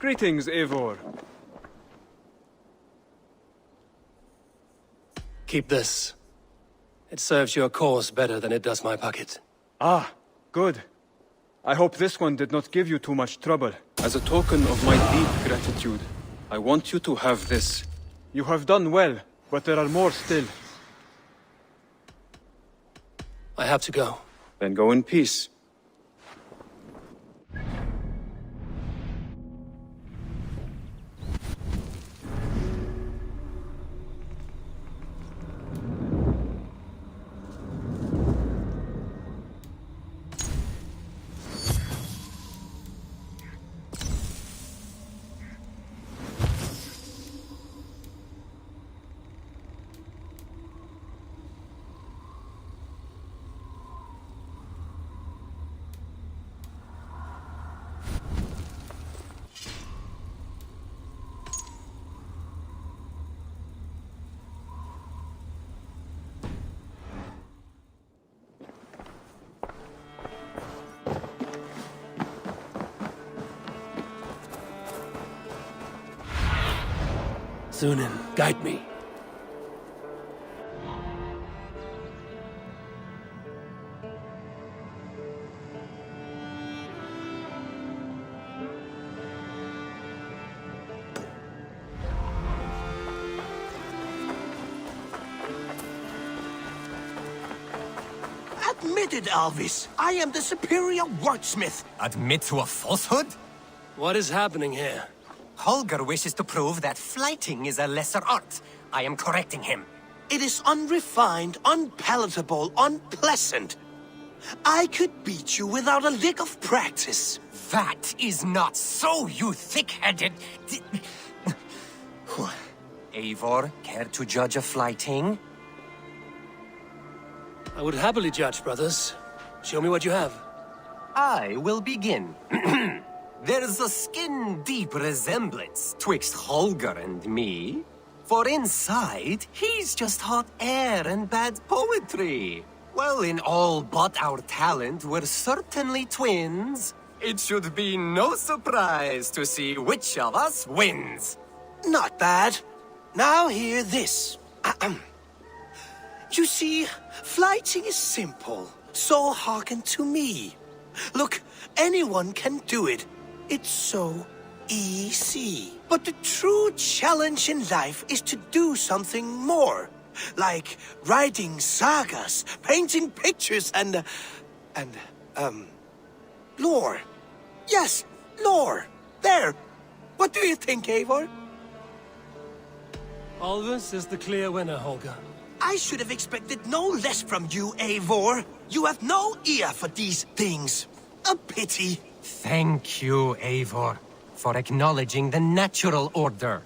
Greetings, Eivor. Keep this. It serves your cause better than it does my pocket. Ah, good. I hope this one did not give you too much trouble. As a token of my deep gratitude, I want you to have this. You have done well, but there are more still. I have to go. Then go in peace. Sunan, guide me. Admitted, Alvis. I am the superior wordsmith. Admit to a falsehood? What is happening here? Holger wishes to prove that flighting is a lesser art. I am correcting him. It is unrefined, unpalatable, unpleasant. I could beat you without a lick of practice. That is not so, you thick-headed... Eivor, care to judge a flighting? I would happily judge, brothers. Show me what you have. I will begin. There's a skin-deep resemblance twixt Holger and me. For inside, he's just hot air and bad poetry. Well, in all but our talent, we're certainly twins. It should be no surprise to see which of us wins. Not bad. Now hear this. You see, flighting is simple, so hearken to me. Look, anyone can do it. It's so easy. But the true challenge in life is to do something more. Like writing sagas, painting pictures, and lore. Yes, lore. There. What do you think, Eivor? Alvis is the clear winner, Holger. I should have expected no less from you, Eivor. You have no ear for these things. A pity. Thank you, Eivor, for acknowledging the natural order.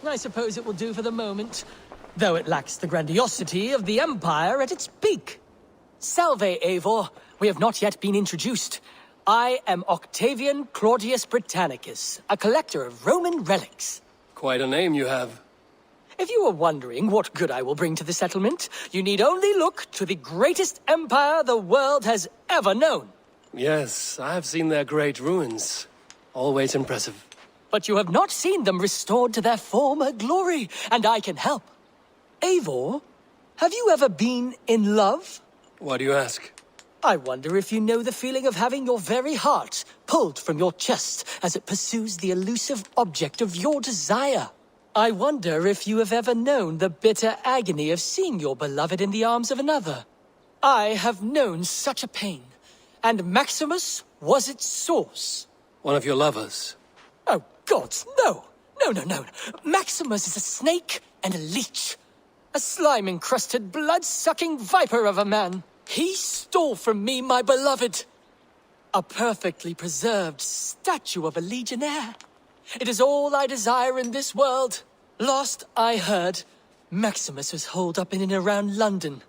I suppose it will do for the moment, though it lacks the grandiosity of the Empire at its peak. Salve, Eivor. We have not yet been introduced. I am Octavian Claudius Britannicus, a collector of Roman relics. Quite a name you have. If you were wondering what good I will bring to the settlement, you need only look to the greatest empire the world has ever known. Yes, I have seen their great ruins. Always impressive. But you have not seen them restored to their former glory, and I can help. Eivor, have you ever been in love? Why do you ask? I wonder if you know the feeling of having your very heart pulled from your chest as it pursues the elusive object of your desire. I wonder if you have ever known the bitter agony of seeing your beloved in the arms of another. I have known such a pain, and Maximus was its source. One of your lovers. Oh, gods, no! No. Maximus is a snake and a leech. A slime-encrusted, blood-sucking viper of a man. He stole from me my beloved. A perfectly preserved statue of a legionnaire. It is all I desire in this world. Lost, I heard, Maximus was holed up in and around London,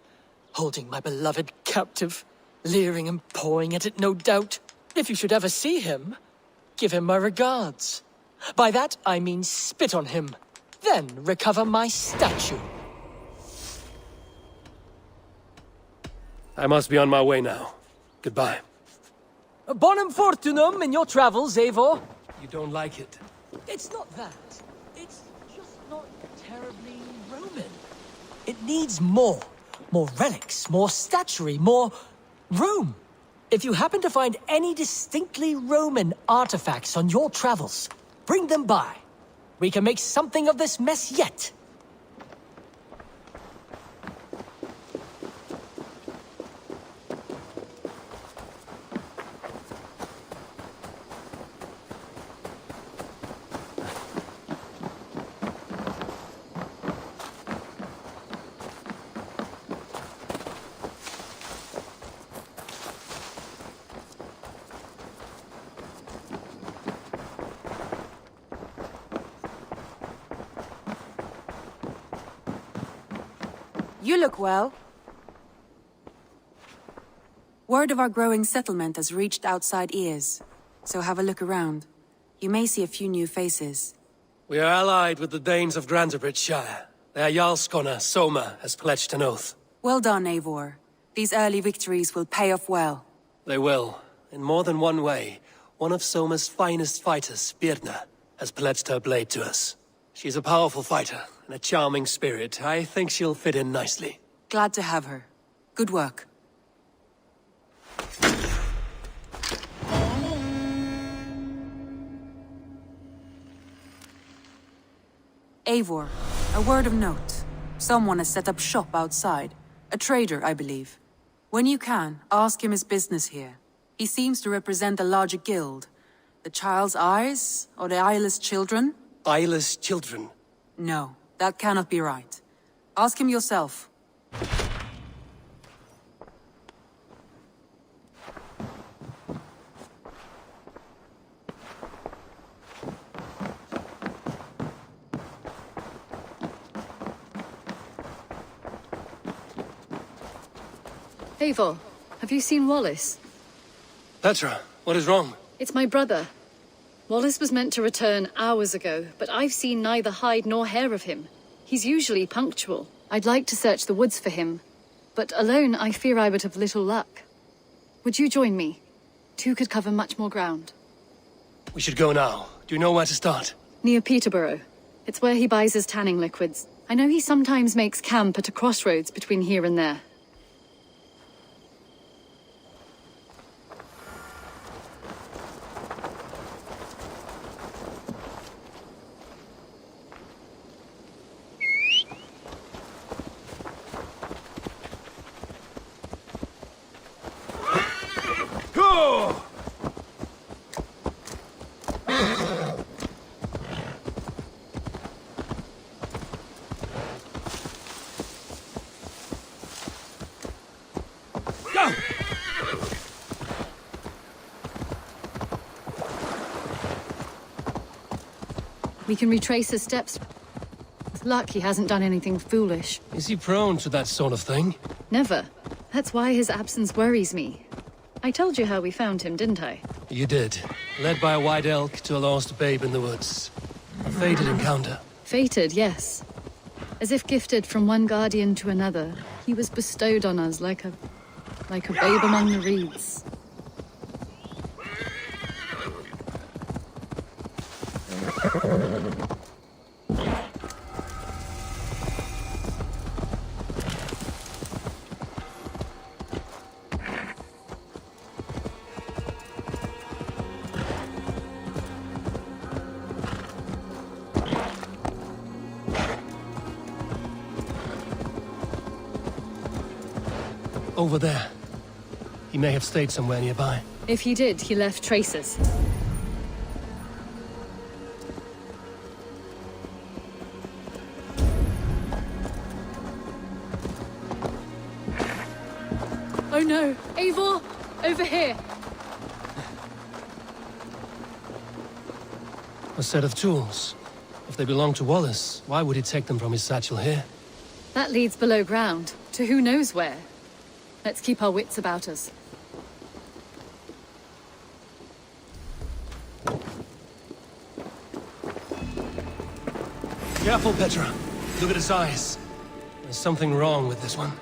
holding my beloved captive, leering and pawing at it, no doubt. If you should ever see him, give him my regards. By that, I mean spit on him, then recover my statue. I must be on my way now. Goodbye. Bonum fortunum in your travels, Eivor. You don't like it? It's not that. It's just not terribly Roman. It needs more. More relics, more statuary, more room. If you happen to find any distinctly Roman artifacts on your travels, bring them by. We can make something of this mess yet. You look well. Word of our growing settlement has reached outside ears, so have a look around. You may see a few new faces. We are allied with the Danes of Granderbridgeshire. Their Jarlskona, Soma, has pledged an oath. Well done, Eivor. These early victories will pay off well. They will. In more than one way, one of Soma's finest fighters, Birna, has pledged her blade to us. She's a powerful fighter and a charming spirit. I think she'll fit in nicely. Glad to have her. Good work. Eivor, a word of note. Someone has set up shop outside. A trader, I believe. When you can, ask him his business here. He seems to represent a larger guild. The Child's Eyes, or the Eyeless Children? Eyeless children. No, that cannot be right. Ask him yourself. Eivor, have you seen Wallace? Petra, what is wrong? It's my brother. Wallace was meant to return hours ago, but I've seen neither hide nor hair of him. He's usually punctual. I'd like to search the woods for him, but alone I fear I would have little luck. Would you join me? Two could cover much more ground. We should go now. Do you know where to start? Near Peterborough. It's where he buys his tanning liquids. I know he sometimes makes camp at a crossroads between here and there. We can retrace his steps. With luck, he hasn't done anything foolish. Is he prone to that sort of thing? Never. That's why his absence worries me. I told you how we found him, didn't I? You did. Led by a white elk to a lost babe in the woods. A fated encounter. Fated, yes. As if gifted from one guardian to another, he was bestowed on us like a babe among the reeds. Over there. He may have stayed somewhere nearby. If he did, he left traces. Oh no! Eivor! Over here! A set of tools. If they belong to Wallace, why would he take them from his satchel here? That leads below ground, to who knows where. Let's keep our wits about us. Careful, Petra. Look at his eyes. There's something wrong with this one.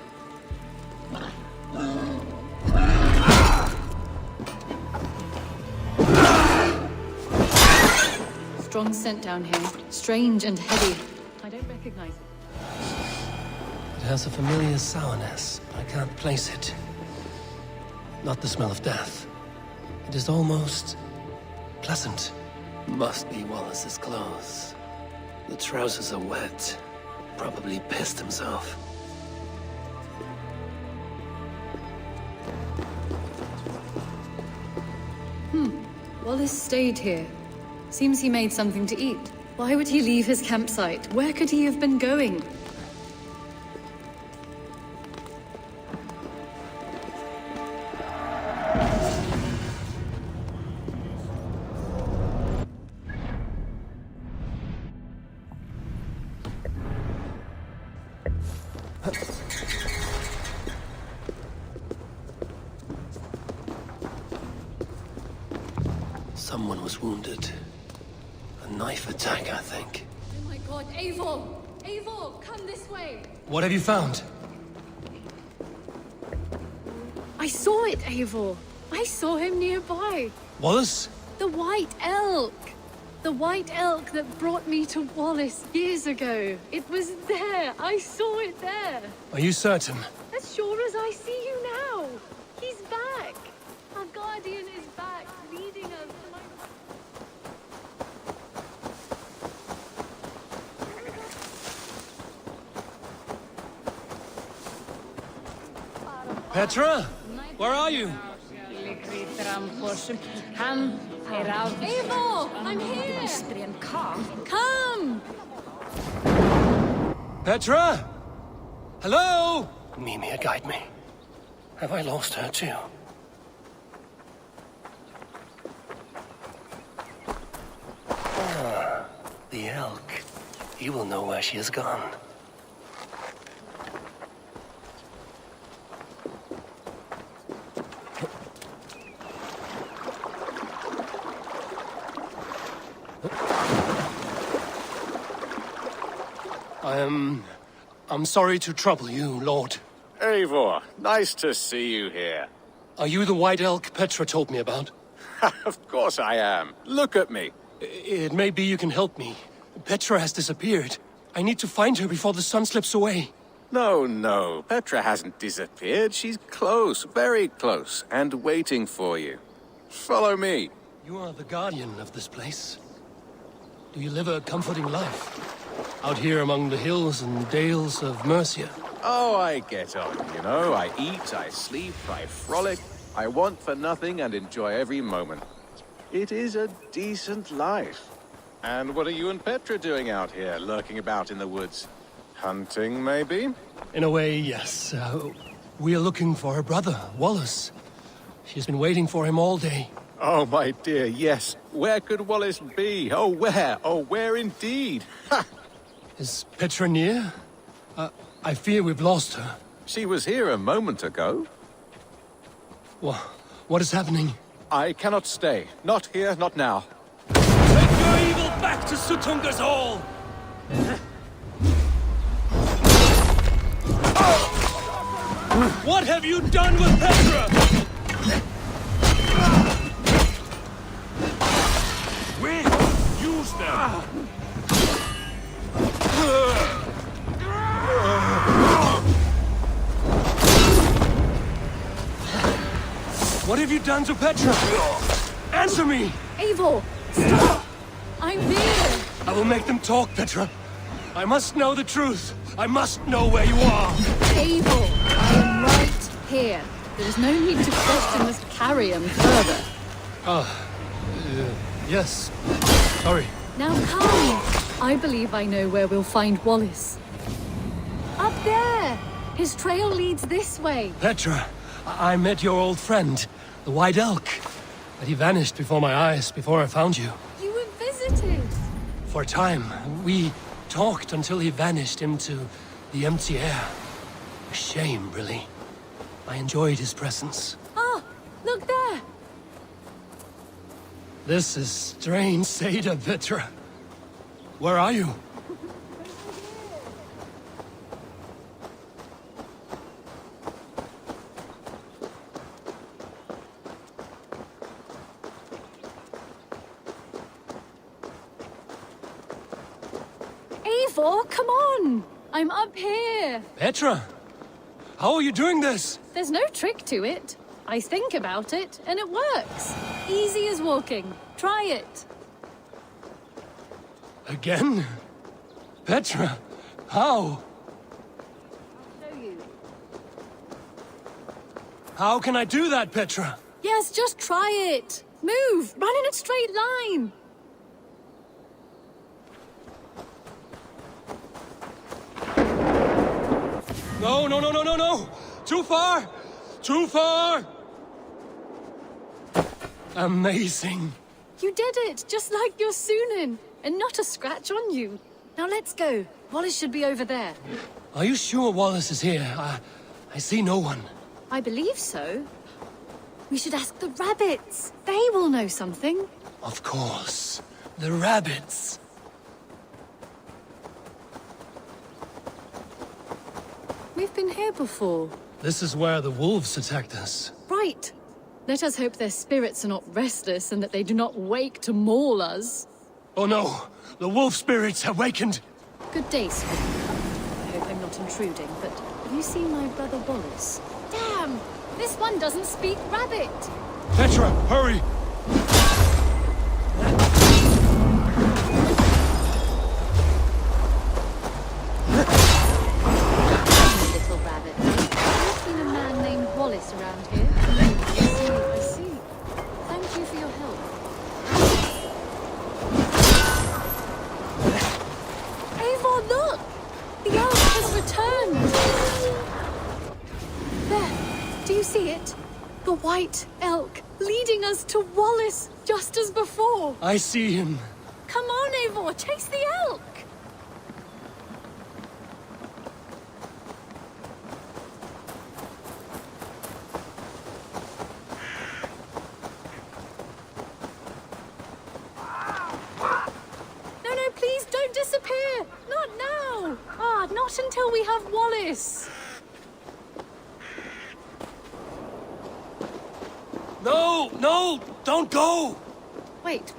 Strong scent down here. Strange and heavy. I don't recognize it. It has a familiar sourness, but I can't place it. Not the smell of death. It is almost pleasant. Must be Wallace's clothes. The trousers are wet. Probably pissed himself. Wallace stayed here. Seems he made something to eat. Why would he leave his campsite? Where could he have been going? Someone was wounded. A knife attack, I think. Oh my god, Eivor! Eivor, come this way! What have you found? I saw it, Eivor! I saw him nearby! Wallace? The White Elk! The White Elk that brought me to Wallace years ago. It was there! I saw it there! Are you certain? As sure as I see you now! He's back! Our guardian is back, leading us to my... Petra? Where are you? Eivor! I'm here! Come! Petra? Hello? Mimir, guide me. Have I lost her too? Ah, the elk. He will know where she has gone. I'm sorry to trouble you, Lord. Eivor, nice to see you here. Are you the White Elk Petra told me about? Of course I am. Look at me. It may be you can help me. Petra has disappeared. I need to find her before the sun slips away. No, Petra hasn't disappeared. She's close, very close, and waiting for you. Follow me. You are the guardian of this place. Do you live a comforting life? Out here among the hills and dales of Mercia? Oh, I get on, you know. I eat, I sleep, I frolic. I want for nothing and enjoy every moment. It is a decent life. And what are you and Petra doing out here, lurking about in the woods? Hunting, maybe? In a way, yes. We are looking for her brother, Wallace. She's been waiting for him all day. Oh, my dear, yes. Where could Wallace be? Oh, where? Oh, where indeed? Ha! Is Petra near? I fear we've lost her. She was here a moment ago. What is happening? I cannot stay. Not here, not now. Take your evil back to Sutunga's Hall! What have you done with Petra? Use them! What have you done to Petra? Answer me! Eivor! Stop! I'm here! I will make them talk, Petra. I must know the truth. I must know where you are. Eivor! I am right here. There is no need to question this carrion further. Yes. Sorry. Now come! I believe I know where we'll find Wallace. Up there! His trail leads this way. Petra, I met your old friend, the White Elk. But he vanished before my eyes, before I found you. You were visited. For a time, we talked until he vanished into the empty air. A shame, really. I enjoyed his presence. Ah, look there! This is strange, Seda, Petra. Where are you? Eivor, come on! I'm up here! Petra! How are you doing this? There's no trick to it. I think about it, and it works. Easy as walking. Try it. Again? Petra, how? Show you. How can I do that, Petra? Yes, just try it. Move! Run in a straight line! No, no, no, no, no, no! Too far! Too far! Amazing. You did it, just like your Sunan, and not a scratch on you. Now let's go. Wallace should be over there. Are you sure Wallace is here? I see no one. I believe so. We should ask the rabbits. They will know something. Of course. The rabbits. We've been here before. This is where the wolves attacked us. Right. Let us hope their spirits are not restless and that they do not wake to maul us. Oh no! The wolf spirits have wakened! Good day, Squid. I hope I'm not intruding, but have you seen my brother Wallace? Damn! This one doesn't speak rabbit! Petra, hurry! Little rabbit. Have you seen a man named Wallace around here? I see. Thank you for your help. Eivor, look! The elk has returned! There, do you see it? The white elk, leading us to Wallace, just as before. I see him. Come on, Eivor, chase the elk! No, no, please don't disappear! Not now! Ah, not until we have Wallace! No, no, don't go! Wait,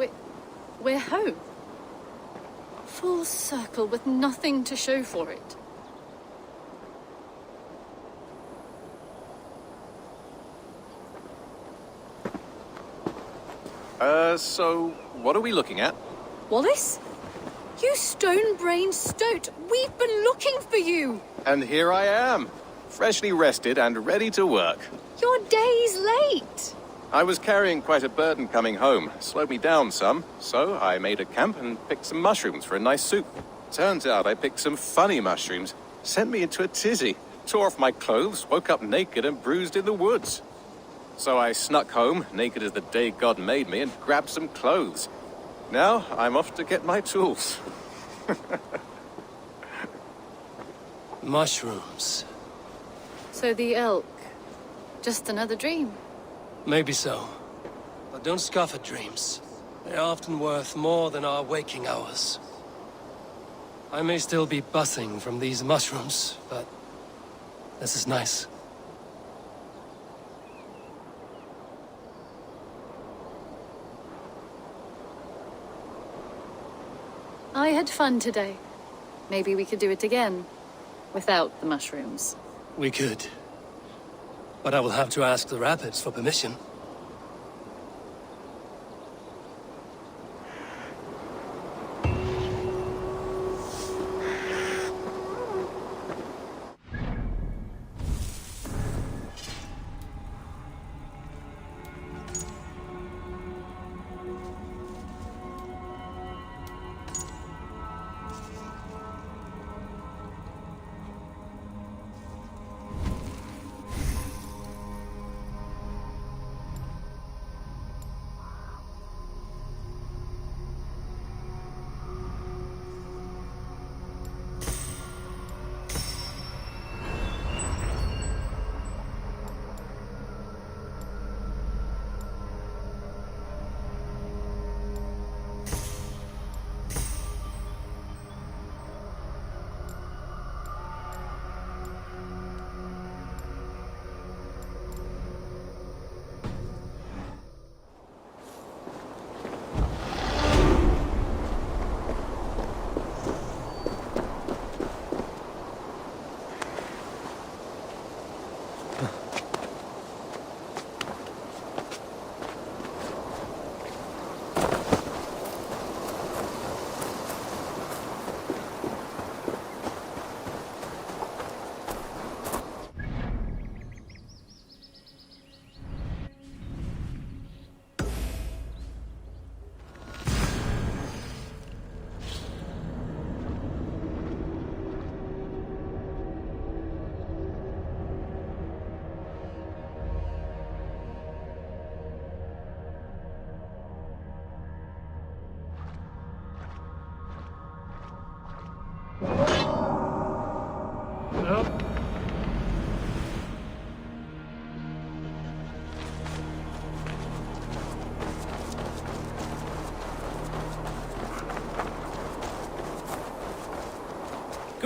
we're home. Full circle with nothing to show for it. So what are we looking at? Wallace? You stone-brained stoat! We've been looking for you! And here I am, freshly rested and ready to work. You're days late! I was carrying quite a burden coming home, slowed me down some, so I made a camp and picked some mushrooms for a nice soup. Turns out I picked some funny mushrooms, sent me into a tizzy, tore off my clothes, woke up naked and bruised in the woods. So I snuck home, naked as the day God made me, and grabbed some clothes. Now I'm off to get my tools. Mushrooms. So the elk, just another dream. Maybe so. But don't scoff at dreams. They're often worth more than our waking hours. I may still be buzzing from these mushrooms, but this is nice. I had fun today. Maybe we could do it again, without the mushrooms. We could. But I will have to ask the rabbits for permission.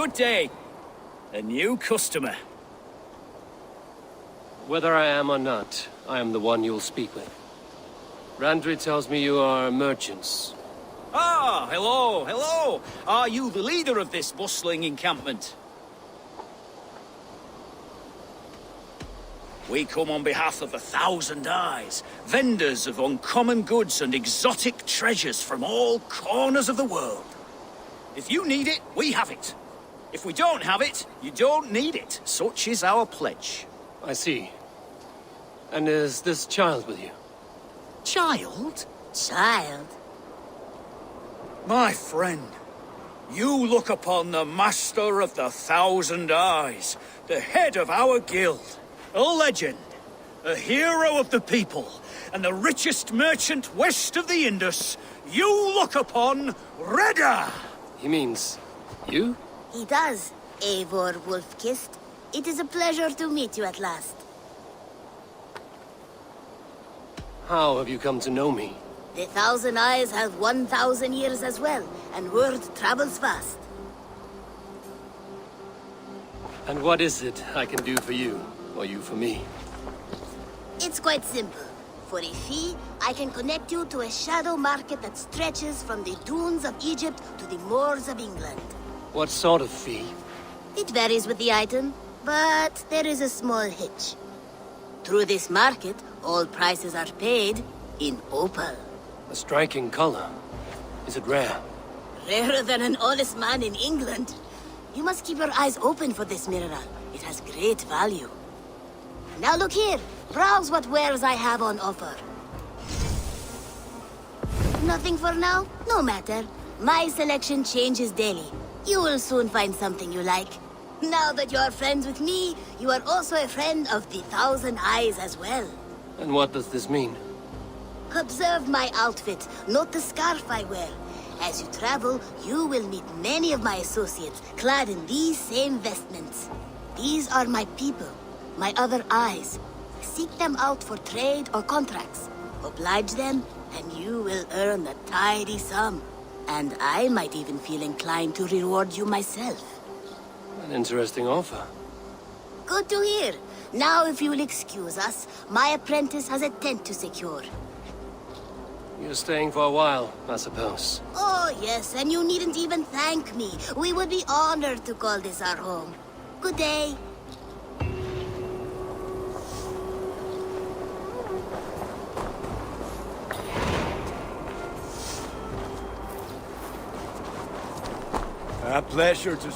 Good day. A new customer. Whether I am or not, I am the one you'll speak with. Randri tells me you are merchants. Ah, hello, hello. Are you the leader of this bustling encampment? We come on behalf of the Thousand Eyes, vendors of uncommon goods and exotic treasures from all corners of the world. If you need it, we have it. If we don't have it, you don't need it. Such is our pledge. I see. And is this child with you? Child? Child? My friend, you look upon the master of the Thousand Eyes, the head of our guild, a legend, a hero of the people, and the richest merchant west of the Indus. You look upon Reda! He means you? He does, Eivor Wolf-Kissed. It is a pleasure to meet you at last. How have you come to know me? The Thousand Eyes have 1,000 years as well, and word travels fast. And what is it I can do for you, or you for me? It's quite simple. For a fee, I can connect you to a shadow market that stretches from the dunes of Egypt to the moors of England. What sort of fee? It varies with the item, but there is a small hitch. Through this market, all prices are paid in opal. A striking color. Is it rare? Rarer than an honest man in England. You must keep your eyes open for this mineral. It has great value. Now look here. Browse what wares I have on offer. Nothing for now? No matter. My selection changes daily. You will soon find something you like. Now that you are friends with me, you are also a friend of the Thousand Eyes as well. And what does this mean? Observe my outfit, note the scarf I wear. As you travel, you will meet many of my associates, clad in these same vestments. These are my people, my other eyes. Seek them out for trade or contracts. Oblige them, and you will earn a tidy sum. And I might even feel inclined to reward you myself. An interesting offer. Good to hear. Now, if you will excuse us, my apprentice has a tent to secure. You're staying for a while, I suppose. Oh, yes, and you needn't even thank me. We would be honored to call this our home. Good day. A pleasure to...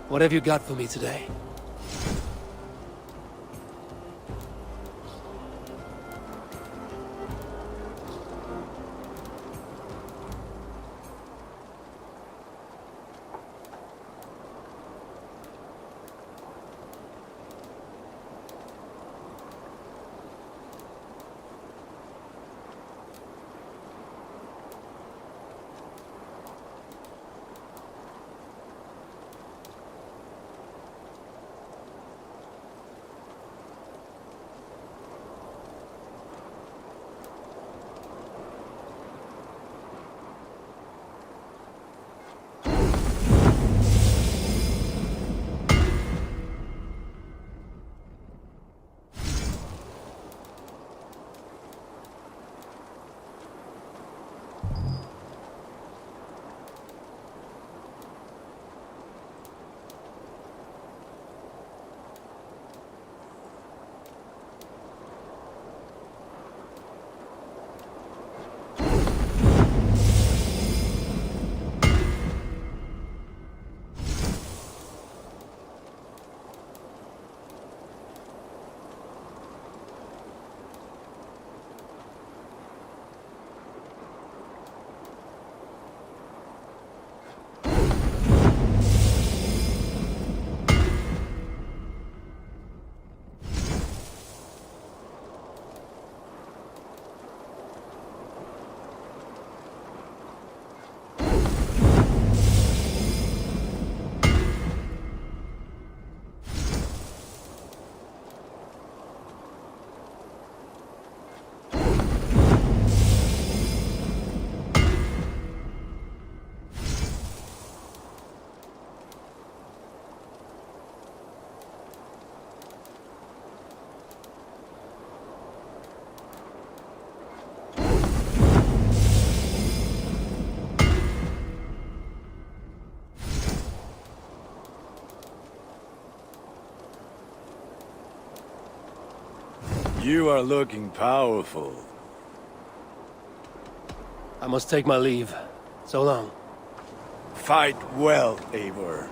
What have you got for me today? You are looking powerful. I must take my leave. So long. Fight well, Eivor.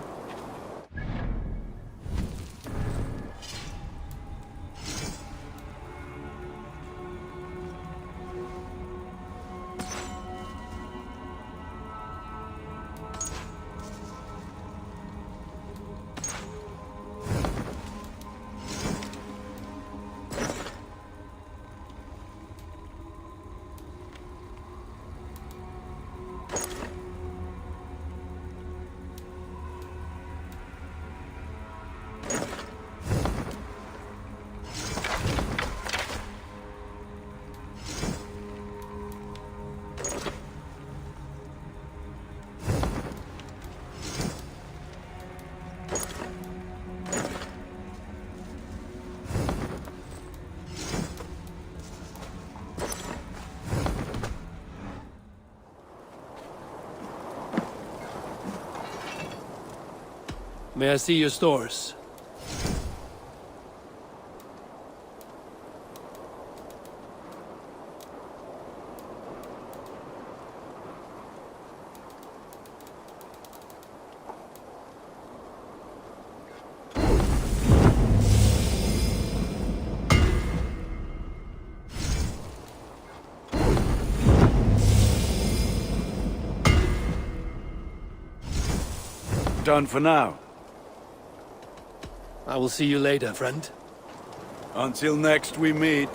May I see your stores? Done for now. I will see you later, friend. Until next we meet.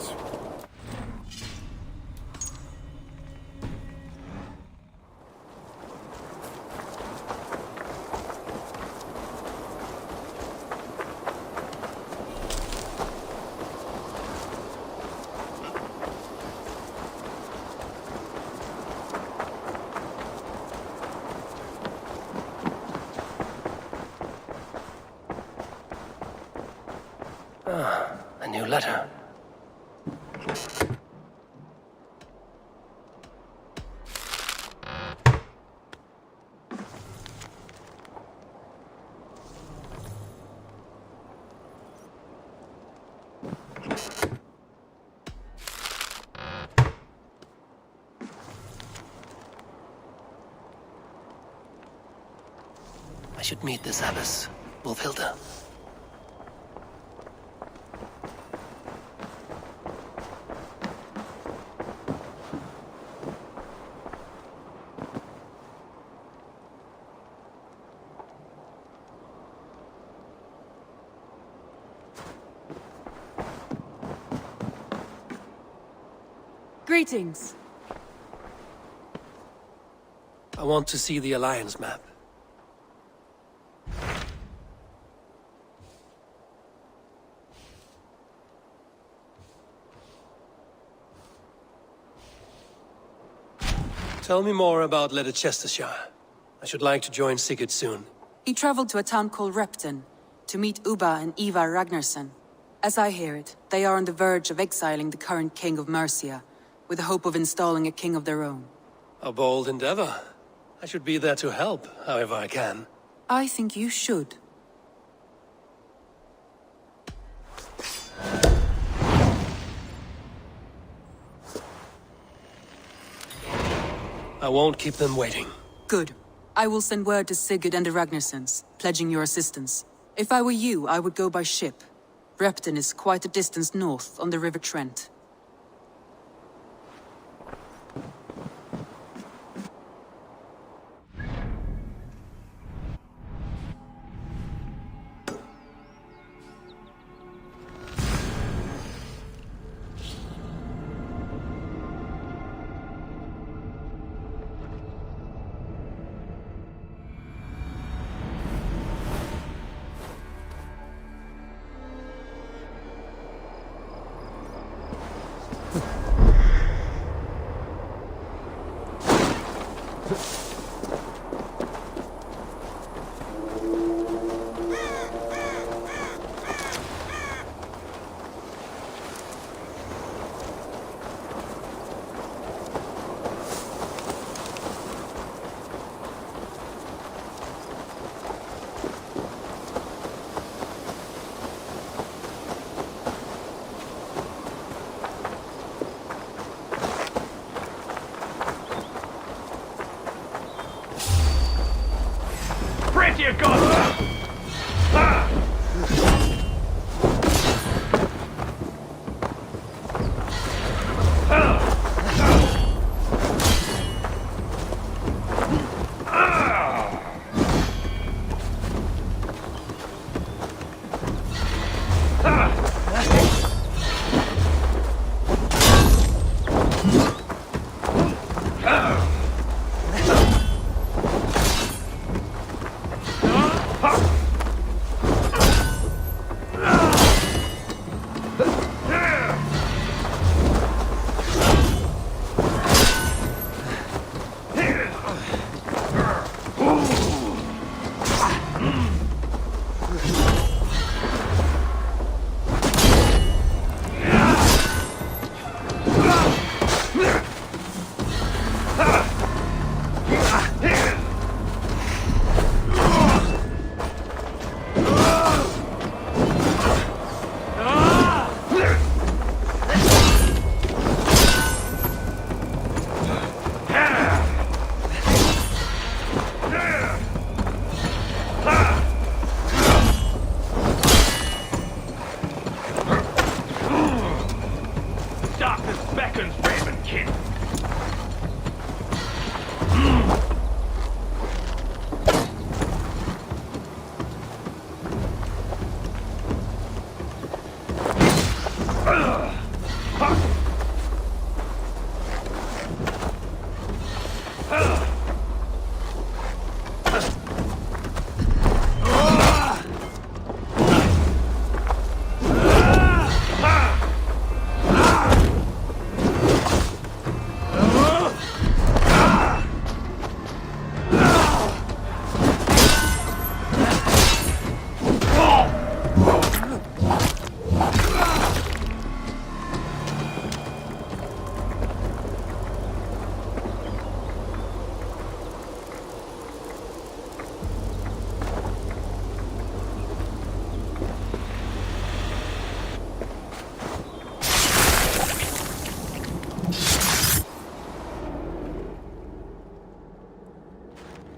A new letter. I should meet this abbess, Wolfhilda. Greetings. I want to see the Alliance map. Tell me more about Leicestershire. I should like to join Sigurd soon. He traveled to a town called Repton to meet Ubba and Ivar Ragnarsson. As I hear it, they are on the verge of exiling the current king of Mercia, with the hope of installing a king of their own. A bold endeavor. I should be there to help, however I can. I think you should. I won't keep them waiting. Good. I will send word to Sigurd and the Ragnarssons, pledging your assistance. If I were you, I would go by ship. Repton is quite a distance north on the River Trent. you got?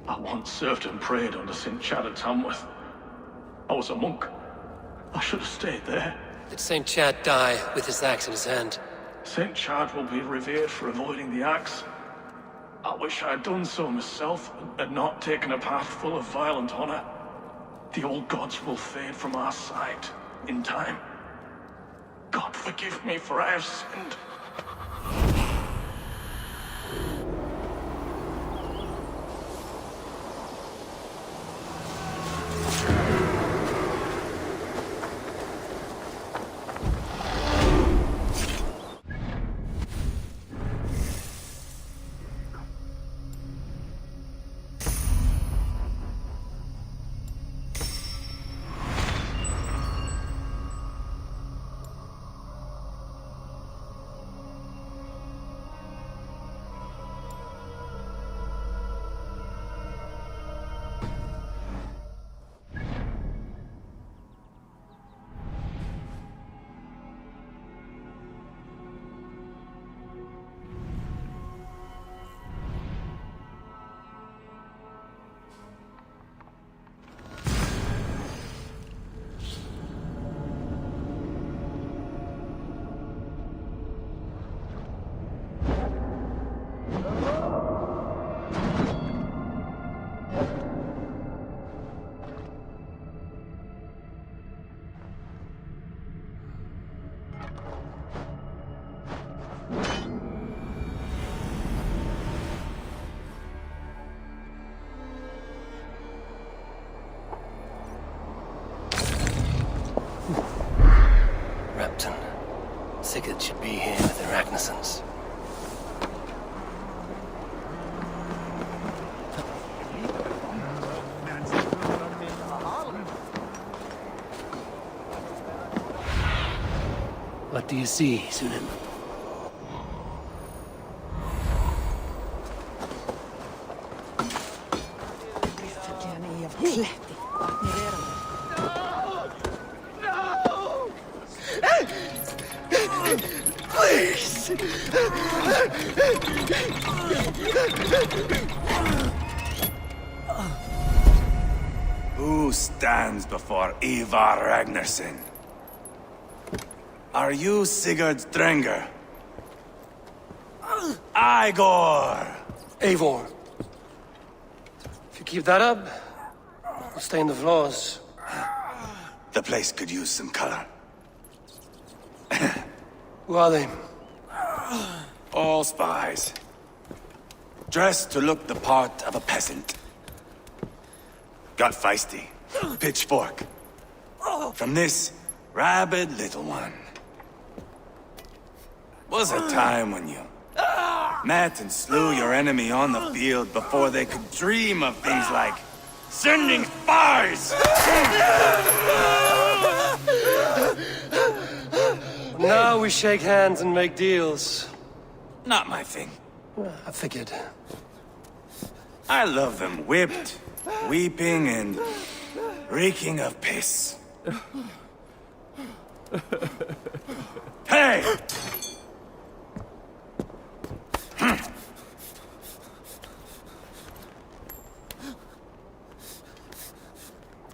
I once served and prayed under St. Chad at Tamworth. I was a monk. I should have stayed there. Did St. Chad die with his axe in his hand? St. Chad will be revered for avoiding the axe. I wish I had done so myself, and not taken a path full of violent honor. The old gods will fade from our sight in time. God forgive me, for I have sinned. Sigurd should be here with the Ragnarsons. What do you see, Sunan? Please! Who stands before Ivar Ragnarsson? Are you Sigurd Drenger? Igor! Eivor. If you keep that up, you'll stain the floors. The place could use some color. Who are they? All spies. Dressed to look the part of a peasant. Got feisty. Pitchfork. From this rabid little one. Was a time when you met and slew your enemy on the field before they could dream of things like sending spies! Now we shake hands and make deals. Not my thing. I figured. I love them whipped, weeping, and reeking of piss. Hey!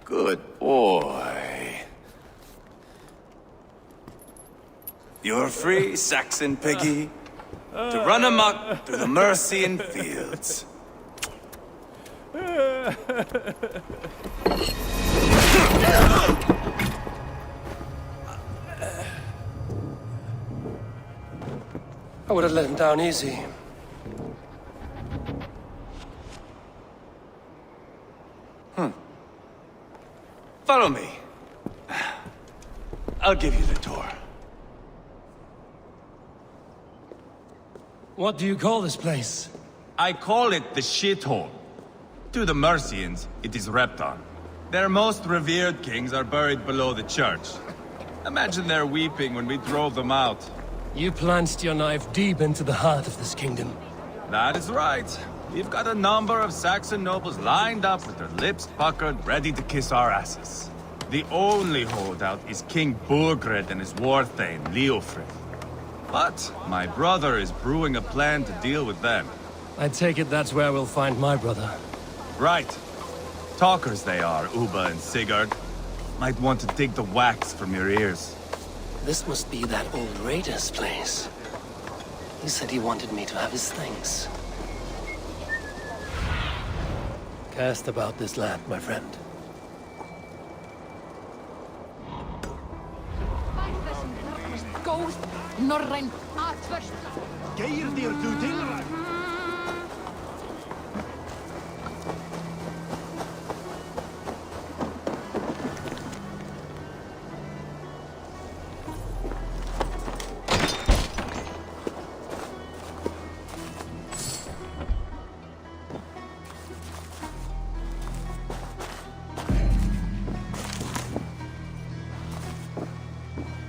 Good boy. You're free, Saxon piggy, to run amok through the Mercian fields. I would have let him down easy. Follow me. I'll give you the tour. What do you call this place? I call it the shithole. To the Mercians, it is Repton. Their most revered kings are buried below the church. Imagine their weeping when we drove them out. You plunged your knife deep into the heart of this kingdom. That is right. We've got a number of Saxon nobles lined up with their lips puckered, ready to kiss our asses. The only holdout is King Burgred and his war thane, Leofrith. But my brother is brewing a plan to deal with them. I take it that's where we'll find my brother. Right. Talkers they are, Uba and Sigurd. Might want to dig the wax from your ears. This must be that old raider's place. He said he wanted me to have his things. Cast about this land, my friend. Góð norræn atferð. Geirdir du tilræð?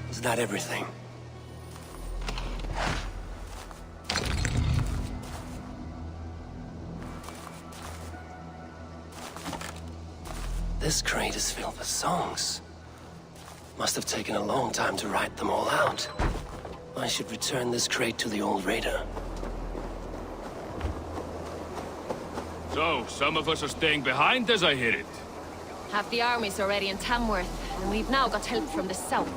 Is that everything? This crate is filled with songs. Must have taken a long time to write them all out. I should return this crate to the old raider. So, some of us are staying behind as I hear it. Half the army's already in Tamworth, and we've now got help from the south.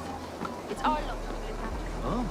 It's our luck. Oh,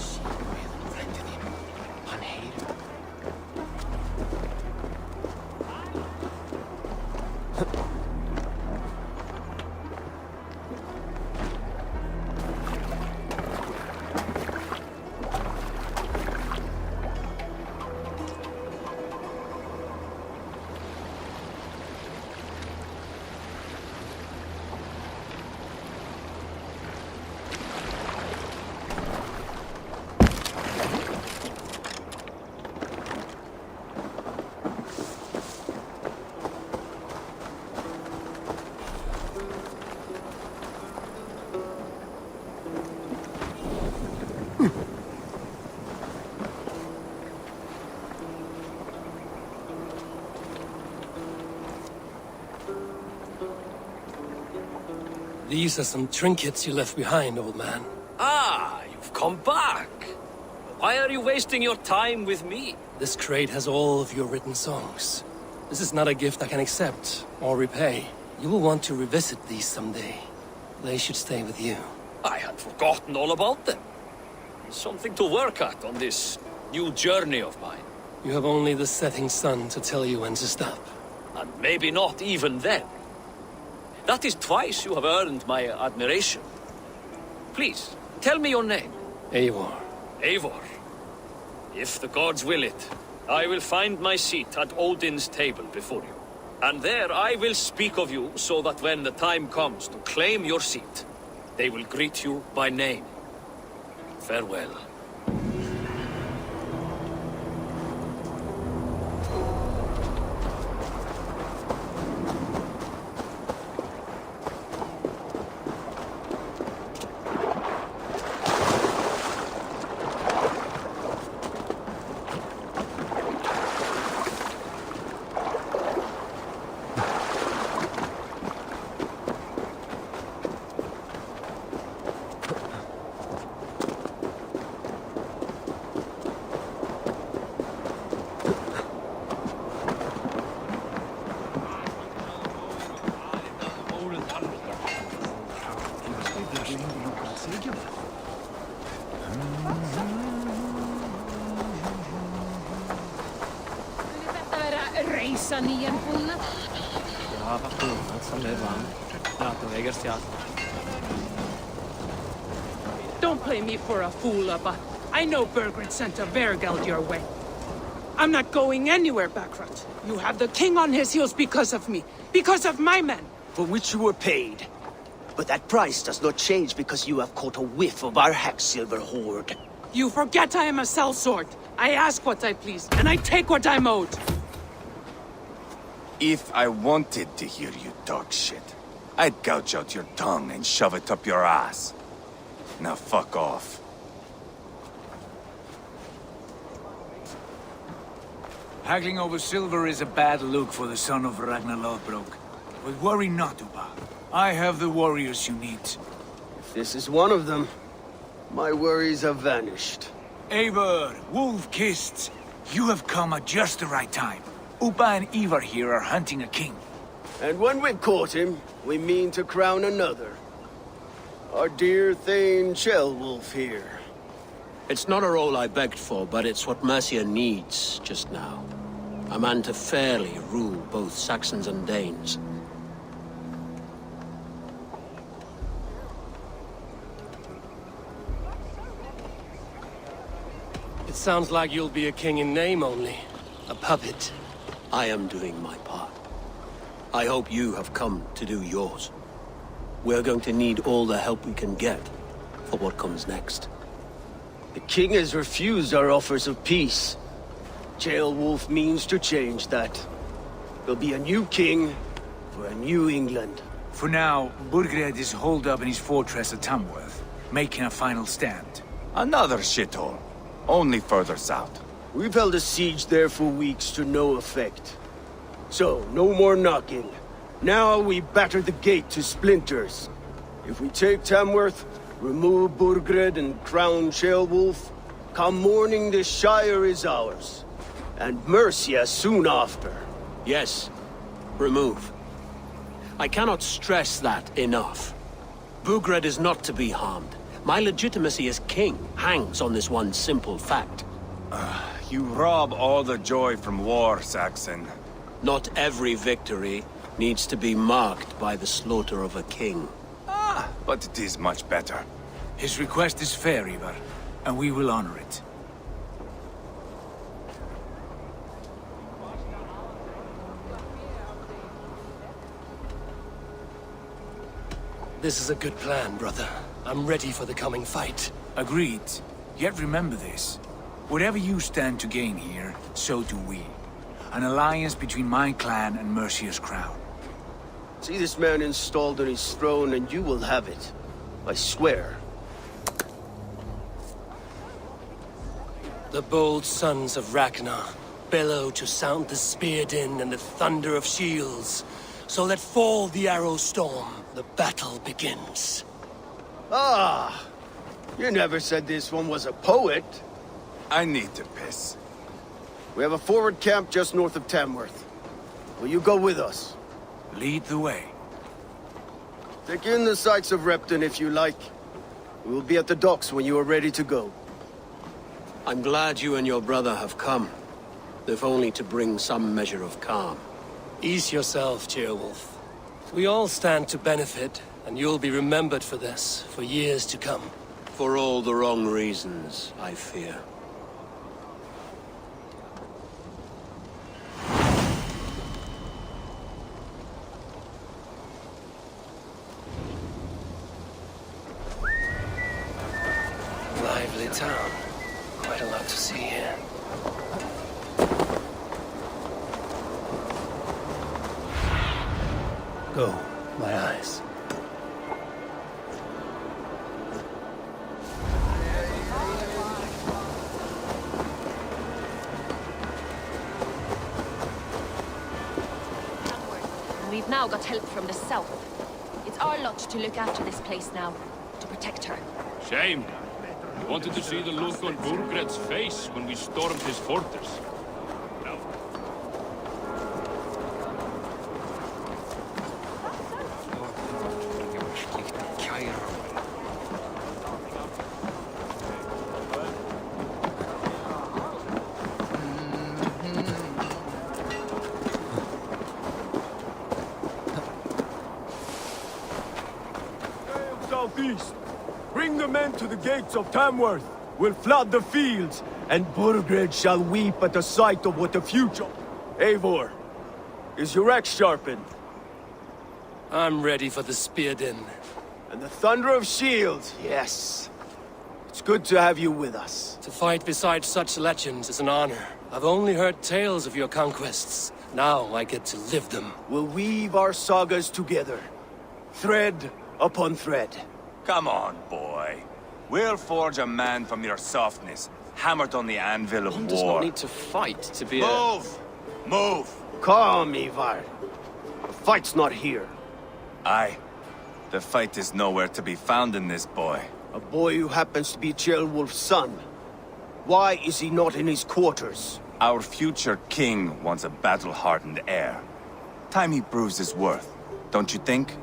These are some trinkets you left behind, old man. Ah, you've come back. Why are you wasting your time with me? This crate has all of your written songs. This is not a gift I can accept or repay. You will want to revisit these someday. They should stay with you. I had forgotten all about them. Something to work at on this new journey of mine. You have only the setting sun to tell you when to stop. And maybe not even then. That is twice you have earned my admiration. Please, tell me your name. Eivor. Eivor. If the gods will it, I will find my seat at Odin's table before you. And there I will speak of you so that when the time comes to claim your seat, they will greet you by name. Farewell. Reisa niiden punna. Don't play me for a fool, Abba. I know Burgred sent a Vergeld your way. I'm not going anywhere, Backrot. You have the king on his heels because of me. Because of my men. For which you were paid. But that price does not change because you have caught a whiff of our Hacksilver hoard. You forget I am a sellsword. I ask what I please, and I take what I'm owed. If I wanted to hear you talk shit, I'd gouge out your tongue and shove it up your ass. Now fuck off. Haggling over silver is a bad look for the son of Ragnar Lothbrok. But worry not, Uba. I have the warriors you need. If this is one of them, my worries have vanished. Eivor, Wolf-Kissed, you have come at just the right time. Uba and Ivar here are hunting a king. And when we've caught him, we mean to crown another. Our dear Thane Ceolwulf here. It's not a role I begged for, but it's what Mercia needs just now. A man to fairly rule both Saxons and Danes. It sounds like you'll be a king in name only. A puppet. I am doing my part. I hope you have come to do yours. We're going to need all the help we can get for what comes next. The king has refused our offers of peace. Ceolwulf means to change that. There'll be a new king for a new England. For now, Burgred is holed up in his fortress at Tamworth, making a final stand. Another shithole. Only further south. We've held a siege there for weeks to no effect. So, no more knocking. Now we batter the gate to splinters. If we take Tamworth, remove Burgred and crown Ceolwulf, come morning the Shire is ours. And Mercia soon after. Yes, remove. I cannot stress that enough. Burgred is not to be harmed. My legitimacy as king hangs on this one simple fact. You rob all the joy from war, Saxon. Not every victory needs to be marked by the slaughter of a king. But it is much better. His request is fair, Ivar, and we will honor it. This is a good plan, brother. I'm ready for the coming fight. Agreed. Yet remember this. Whatever you stand to gain here, so do we. An alliance between my clan and Mercia's crown. See this man installed on his throne and you will have it. I swear. The bold sons of Ragnar bellow to sound the spear din and the thunder of shields. So let fall the arrow storm. The battle begins. Ah! You never said this one was a poet. I need to piss. We have a forward camp just north of Tamworth. Will you go with us? Lead the way. Take in the sights of Repton if you like. We will be at the docks when you are ready to go. I'm glad you and your brother have come, if only to bring some measure of calm. Ease yourself, Ceolwulf. We all stand to benefit, and you'll be remembered for this, for years to come. For all the wrong reasons, I fear. Lively town. Quite a lot to see here. Go, my eyes. And we've now got help from the south. It's our lot to look after this place now, to protect her. Shame. I wanted to see the look on Burgred's face when we stormed his fortress. Now, Southeast! Bring the men to the gates of Tamworth! We'll flood the fields, and Burgred shall weep at the sight of what the future... Eivor, is your axe sharpened? I'm ready for the spear din. And the thunder of shields, yes. It's good to have you with us. To fight beside such legends is an honor. I've only heard tales of your conquests. Now I get to live them. We'll weave our sagas together. Thread upon thread. Come on, boy. We'll forge a man from your softness, hammered on the anvil of One war. does not need to fight to be Move! Move! Calm, Ivar. The fight's not here. Aye. The fight is nowhere to be found in this boy. A boy who happens to be Ceolwulf's son. Why is he not in his quarters? Our future king wants a battle-hardened heir. Time he proves his worth, don't you think?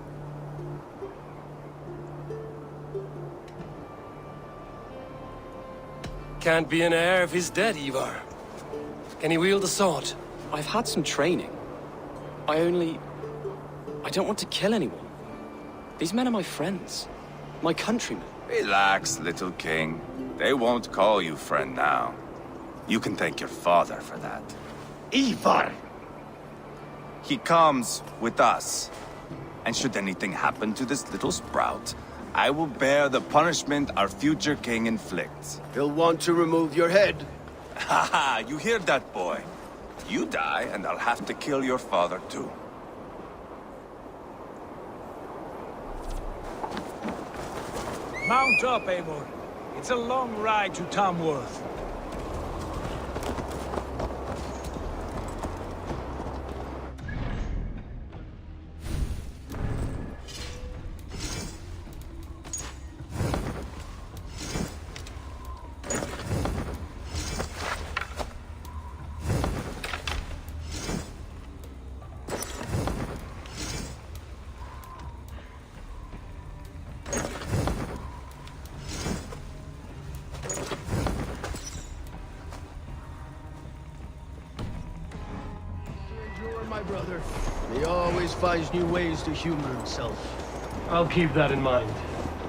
Can't be an heir if he's dead, Ivar. Can he wield a sword? I've had some training. I don't want to kill anyone. These men are my friends. My countrymen. Relax, little king. They won't call you friend now. You can thank your father for that. Ivar! He comes with us. And should anything happen to this little sprout, I will bear the punishment our future king inflicts. He'll want to remove your head. Haha, you hear that, boy? You die, and I'll have to kill your father, too. Mount up, Eivor. It's a long ride to Tamworth. My brother. He always finds new ways to humor himself. I'll keep that in mind.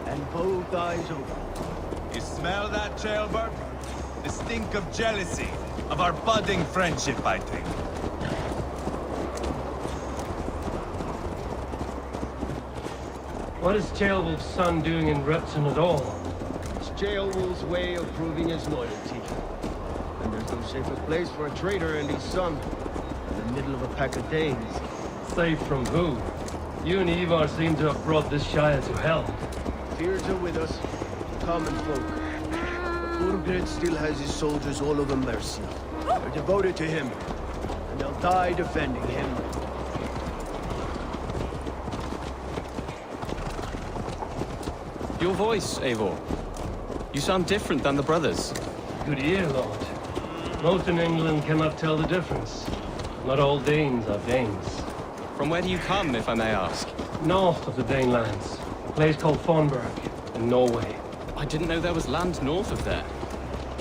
And both eyes open. You smell that, Jailbird? The stink of jealousy, of our budding friendship, I think. What is Ceolwulf's son doing in Repton at all? It's Ceolwulf's way of proving his loyalty. And there's no safer place for a traitor and his son. In the middle of a pack of Danes. Safe from who? You and Ivar seem to have brought this Shire to hell. Fears are with us, common folk. But Burgred still has his soldiers all over Mercia. They're devoted to him, and they'll die defending him. Your voice, Eivor. You sound different than the brothers. Good ear, Lord. Most in England cannot tell the difference. Not all Danes are Danes. From where do you come, if I may ask? North of the Danelands. A place called Thornburg, in Norway. I didn't know there was land north of there.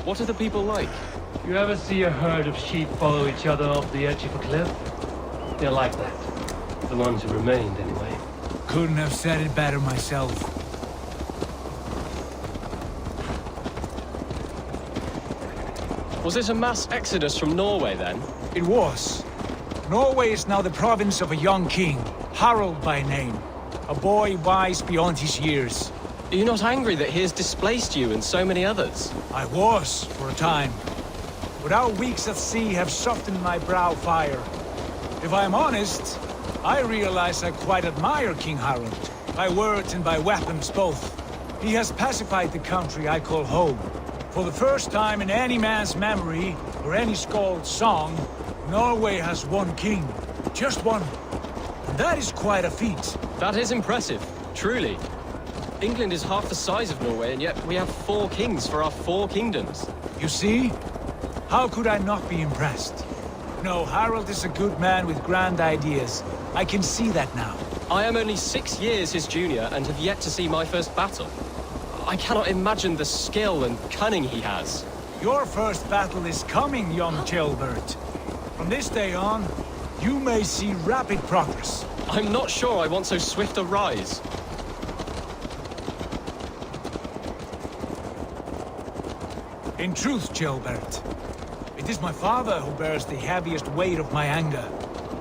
What are the people like? You ever see a herd of sheep follow each other off the edge of a cliff? They're like that. The ones who remained, anyway. Couldn't have said it better myself. Was it a mass exodus from Norway, then? It was. Norway is now the province of a young king, Harald by name. A boy wise beyond his years. Are you not angry that he has displaced you and so many others? I was, for a time. But our weeks at sea have softened my brow fire. If I'm honest, I realize I quite admire King Harald. By words and by weapons both. He has pacified the country I call home. For the first time in any man's memory, or any skald's song, Norway has one king. Just one. And that is quite a feat. That is impressive, truly. England is half the size of Norway, and yet we have 4 kings for our 4 kingdoms. You see? How could I not be impressed? No, Harald is a good man with grand ideas. I can see that now. I am only 6 years his junior and have yet to see my first battle. I cannot imagine the skill and cunning he has. Your first battle is coming, young Chilbert. From this day on, you may see rapid progress. I'm not sure I want so swift a rise. In truth, Chilbert, it is my father who bears the heaviest weight of my anger,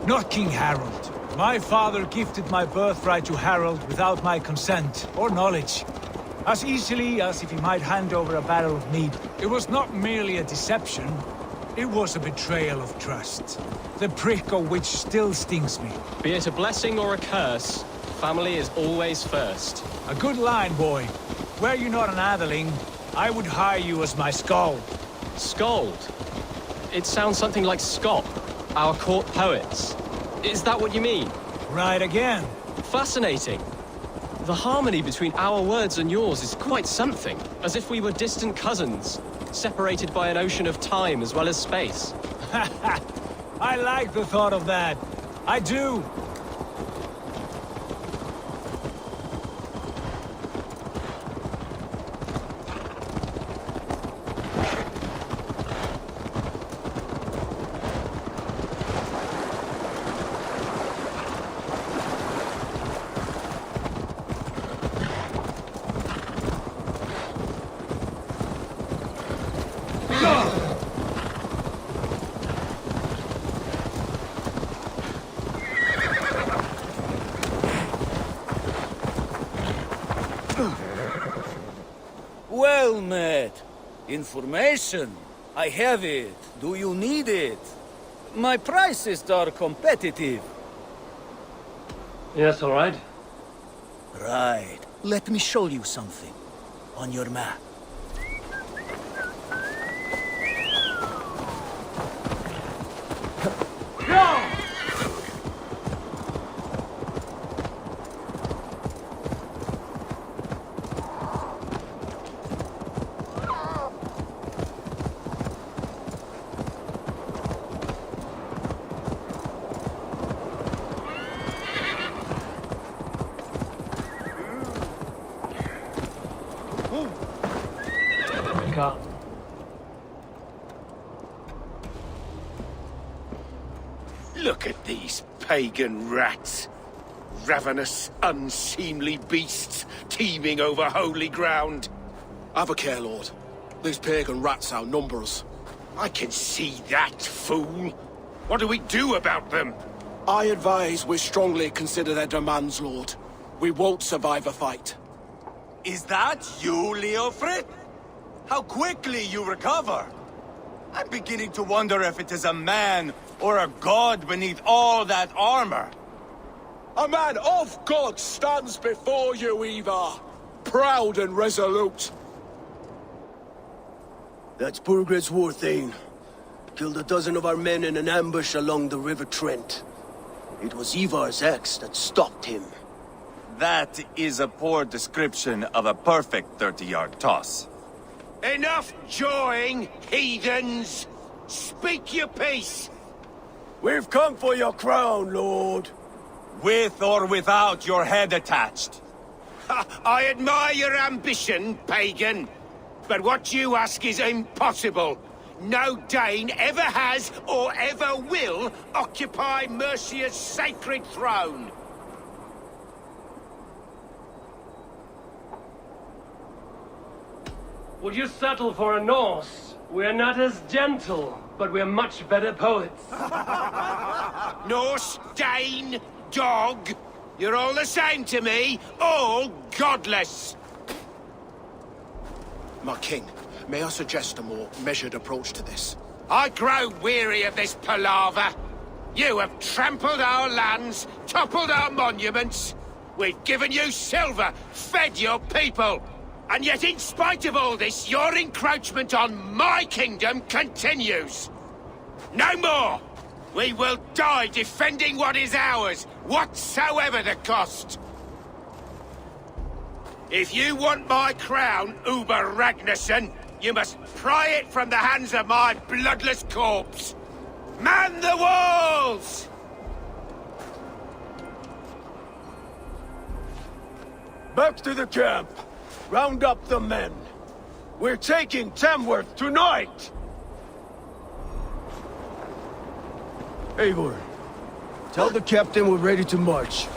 not King Harald. My father gifted my birthright to Harald without my consent or knowledge. As easily as if he might hand over a barrel of mead. It was not merely a deception, it was a betrayal of trust. The prick of which still stings me. Be it a blessing or a curse, family is always first. A good line, boy. Were you not an atheling, I would hire you as my skald. Skald? It sounds something like Scott, our court poets. Is that what you mean? Right again. Fascinating. The harmony between our words and yours is quite something. As if we were distant cousins, separated by an ocean of time as well as space. I like the thought of that. I do. Well met. Information. I have it. Do you need it? My prices are competitive. Yes, all right. Right. Let me show you something. On your map. Look at these pagan rats. Ravenous, unseemly beasts teeming over holy ground. Have a care, Lord. These pagan rats outnumber us. I can see that, fool. What do we do about them? I advise we strongly consider their demands, Lord. We won't survive a fight. Is that you, Leofrid? How quickly you recover! I'm beginning to wonder if it is a man or a god beneath all that armor. A man of God stands before you, Ivar. Proud and resolute. That's Burgred's Warthane. Killed a dozen of our men in an ambush along the River Trent. It was Ivar's axe that stopped him. That is a poor description of a perfect 30-yard toss. Enough jawing, heathens! Speak your piece! We've come for your crown, Lord. With or without your head attached. I admire your ambition, pagan. But what you ask is impossible. No Dane ever has or ever will occupy Mercia's sacred throne. Would you settle for a Norse? We're not as gentle, but we're much better poets. Norse, Dane, dog. You're all the same to me. All godless. My king, may I suggest a more measured approach to this? I grow weary of this palaver. You have trampled our lands, toppled our monuments. We've given you silver, fed your people. And yet, in spite of all this, your encroachment on my kingdom continues. No more! We will die defending what is ours, whatsoever the cost. If you want my crown, Uber Ragnarsson, you must pry it from the hands of my bloodless corpse. Man the walls! Back to the camp. Round up the men. We're taking Tamworth tonight! Eivor, tell the captain we're ready to march.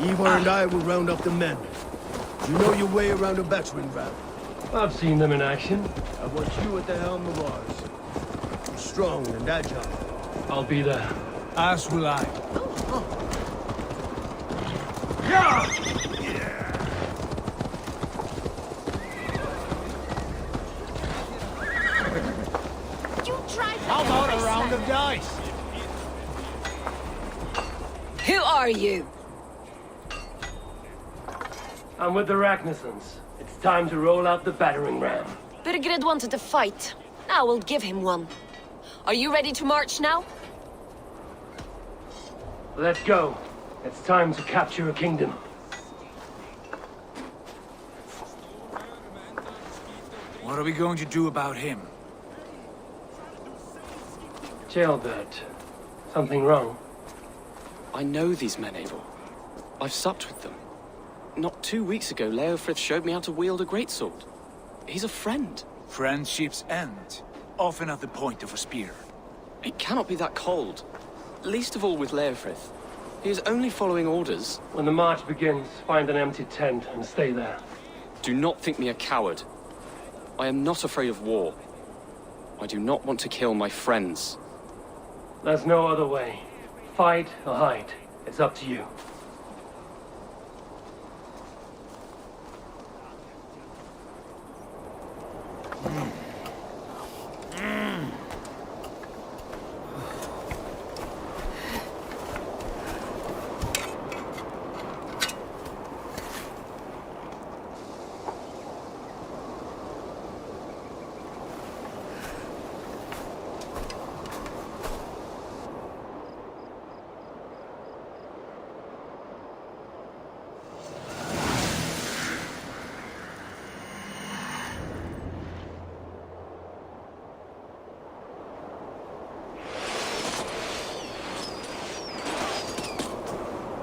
Ivar and I will round up the men. You know your way around a battering ram. I've seen them in action. I want you at the helm of ours. Strong and agile. I'll be there. As will I. How about a round of dice? Who are you? I'm with the Ragnarssons. It's time to roll out the battering ram. Burgred wanted to fight. Now we'll give him one. Are you ready to march now? Let's go. It's time to capture a kingdom. What are we going to do about him? Jailbird. Something wrong? I know these men, Eivor. I've supped with them. Not 2 weeks ago, Leofrith showed me how to wield a greatsword. He's a friend. Friendships end, often at the point of a spear. It cannot be that cold. Least of all with Leofrith. He is only following orders. When the march begins, find an empty tent and stay there. Do not think me a coward. I am not afraid of war. I do not want to kill my friends. There's no other way. Fight or hide. It's up to you.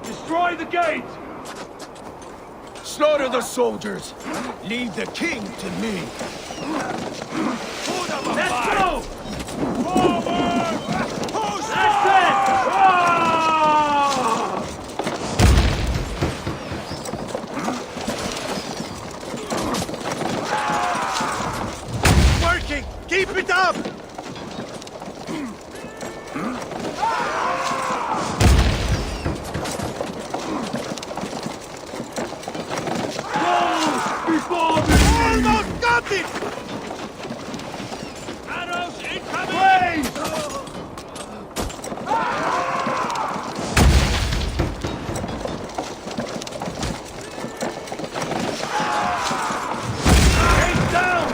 Destroy the gate! Slaughter the soldiers! Leave the king to me! Let's go! Forward! Push! That's it! Working! Keep it up! Almost got it! Arrows incoming! Take down!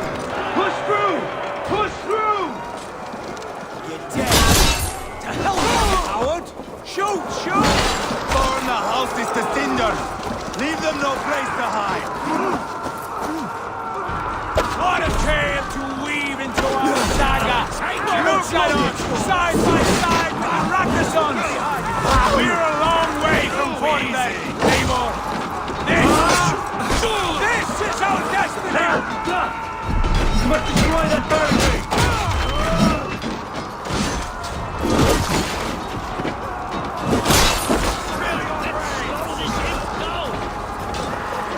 Push through! Push through! You're dead! To hell with you, coward! Shoot! Shoot! Burn the houses to cinders! Leave them no place to hide! What a tale to weave into our saga! Look at us, side by side with the Ragnarsons! We're a long way from You must destroy that barricade!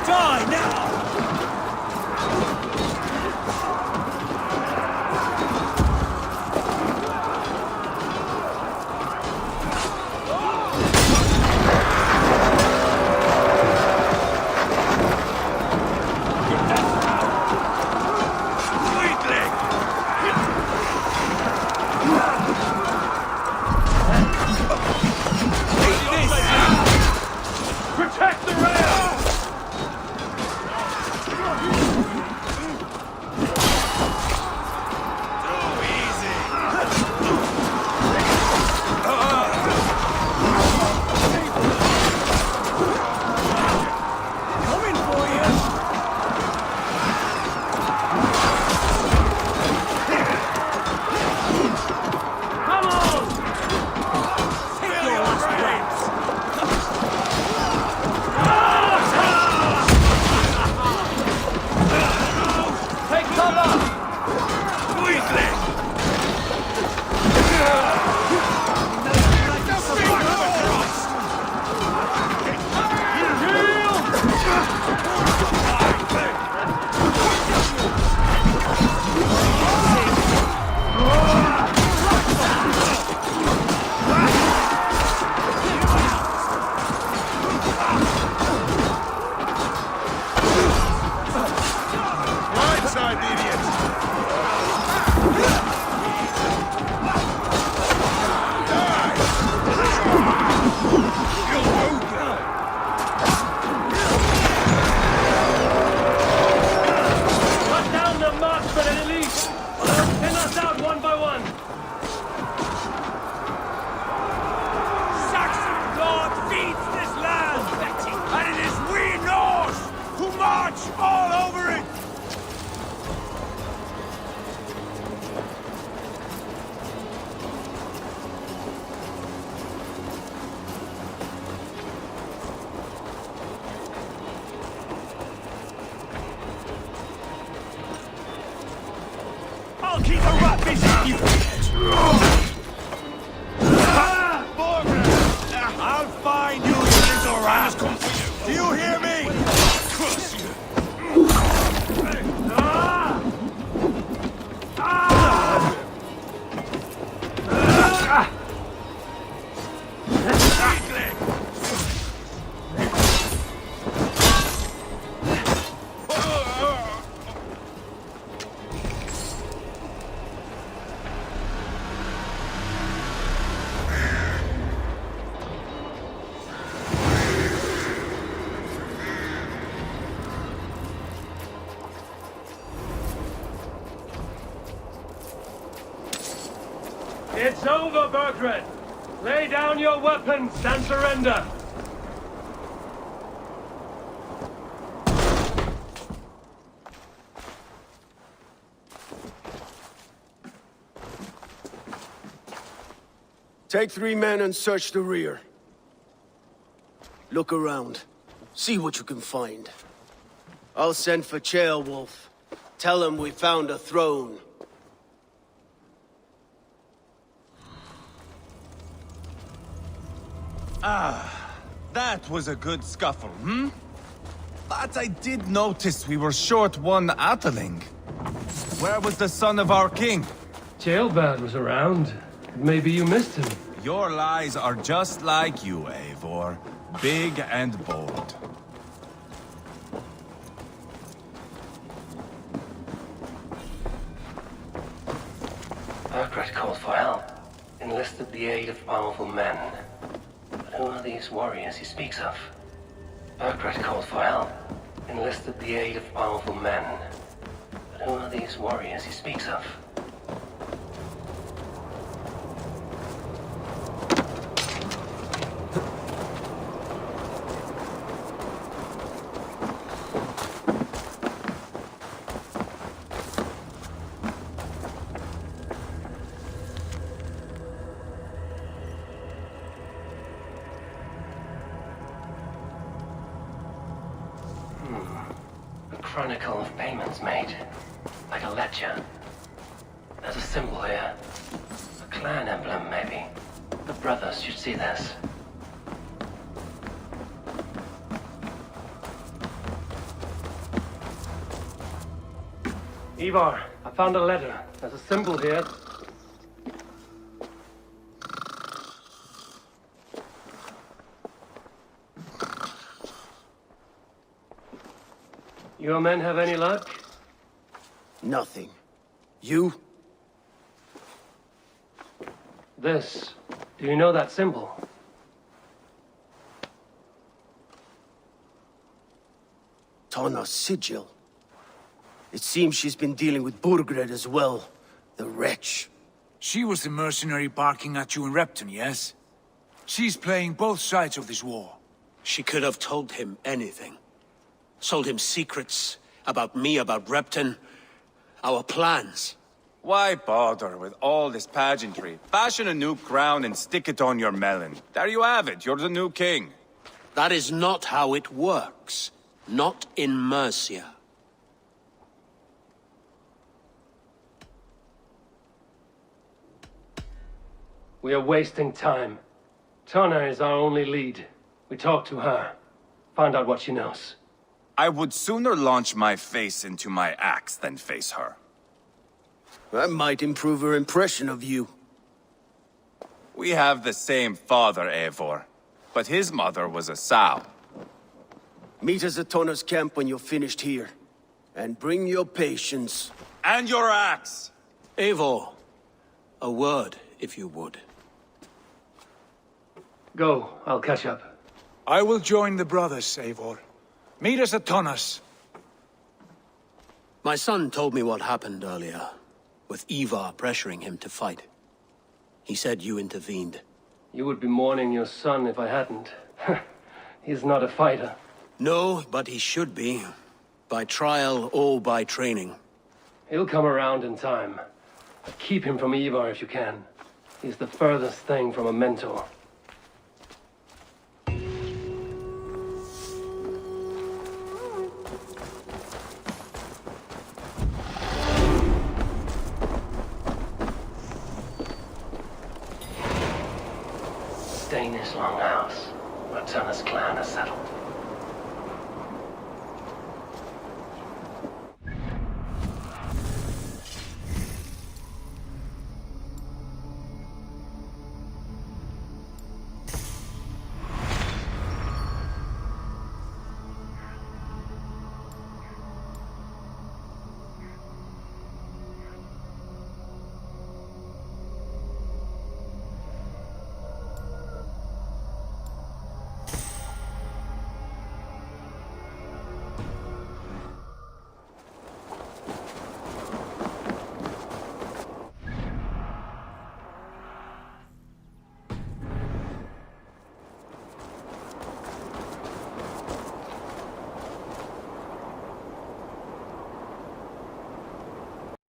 Die now! Protect the rail! Coming for you! Come on! Take your last breaths! Take cover! Right side, idiots! Cut down the marksmen and elite! Pin us out one by one! Saxon God feeds this land! And it is we Norse who march all over it! I'll keep a rat busy, you I'll find you, you little rat! Do you hear me? It's over, Burgred! Lay down your weapons and surrender! Take 3 men and search the rear. Look around. See what you can find. I'll send for Ceolwulf. Tell him we found a throne. That was a good scuffle, hmm? But I did notice we were short one Atheling. Where was the son of our king? Ceolbad was around. Maybe you missed him. Your lies are just like you, Eivor. Big and bold. Burgred called for help, enlisted the aid of powerful men. But who are these warriors he speaks of? Burgred called for help, enlisted the aid of powerful men. But who are these warriors he speaks of? chronicle of payments made. Like a ledger. There's a symbol here. A clan emblem, maybe. The brothers should see this. Ivar, I found a letter. There's a symbol here. Your men have any luck? Nothing. You? This. Do you know that symbol? Tana's sigil. It seems she's been dealing with Burgred as well. The wretch. She was the mercenary barking at you in Repton, yes? She's playing both sides of this war. She could have told him anything. Told him secrets about me, about Repton, our plans. Why bother with all this pageantry? Fashion a new crown and stick it on your melon. There you have it, you're the new king. That is not how it works. Not in Mercia. We are wasting time. Tana is our only lead. We talk to her. Find out what she knows. I would sooner launch my face into my axe than face her. That might improve her impression of you. We have the same father, Eivor. But his mother was a sow. Meet us at Tana's camp when you're finished here. And bring your patience. And your axe! Eivor, a word, if you would. Go, I'll catch up. I will join the brothers, Eivor. Meet us at Tana's. My son told me what happened earlier, with Ivar pressuring him to fight. He said you intervened. You would be mourning your son if I hadn't. He's not a fighter. No, but he should be. By trial or by training. He'll come around in time. Keep him from Ivar if you can. He's the furthest thing from a mentor. Danish longhouse, where Tana's clan is settled.